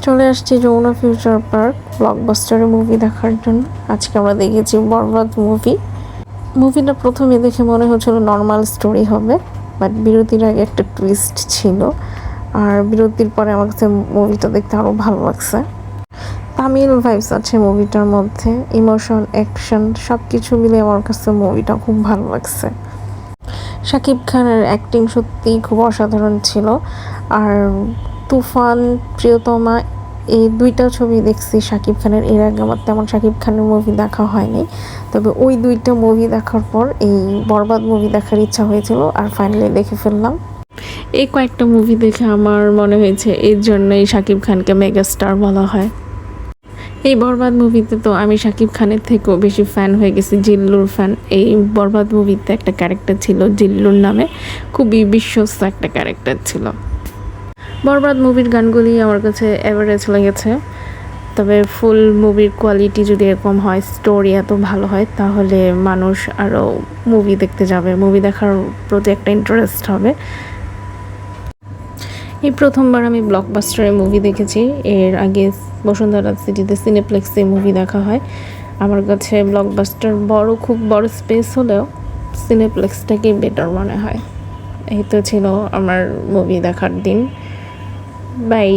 চলে আসছি Jamuna future park ব্লকবাস্টারের movie দেখার জন্য। আজকে আমরা দেখেছি বরবাদ মুভিটা প্রথমে দেখে মনে হচ্ছিল নর্মাল স্টোরি হবে, বাট বিরতির আগে একটা টুইস্ট ছিল, আর বিরতির পরে আমার কাছে মুভিটা দেখতে আরও ভালো লাগছে। তামিল ভাইবস আছে মুভিটার মধ্যে, ইমোশন, অ্যাকশন সব কিছু মিলে আমার কাছে মুভিটা খুব ভালো লাগছে। শাকিব খানের অ্যাক্টিং সত্যিই খুব অসাধারণ ছিল। আর তুফান, প্রিয়তমা এই দুইটা ছবি দেখছি শাকিব খানের। এর আগে আমার তেমন শাকিব খানের মুভি দেখা হয়নি, তবে ওই দুইটা মুভি দেখার পর এই বরবাদ মুভি দেখার ইচ্ছা হয়েছিল, আর ফাইনালি দেখে ফেললাম। এই কয়েকটা মুভি দেখে আমার মনে হয়েছে এর জন্যই শাকিব খানকে মেগাস্টার বলা হয়। এই বরবাদ মুভিতে তো আমি শাকিব খানের থেকেও বেশি ফ্যান হয়ে গেছি, জিল্লুর ফ্যান। এই বরবাদ মুভিতে একটা ক্যারেক্টার ছিল জিল্লুর নামে, খুবই বিশ্বস্ত একটা ক্যারেক্টার ছিল। বরবাদ মুভির গানগুলি আমার কাছে এভারেজ লেগেছে, তবে ফুল মুভির কোয়ালিটি যদি এরকম হয়, স্টোরি এত ভালো হয়, তাহলে মানুষ আরও মুভি দেখতে যাবে, মুভি দেখার প্রতি একটা ইন্টারেস্ট হবে। এই প্রথমবার আমি ব্লকবাস্টারে মুভি দেখেছি। এর আগে বসুন্ধরা সিটিতে সিনেপ্লেক্সে মুভি দেখা হয়। আমার কাছে ব্লকবাস্টার খুব বড় স্পেস হলেও সিনেপ্লেক্সটাকেই বেটার মনে হয়। এই তো ছিল আমার মুভি দেখার দিন। বাই।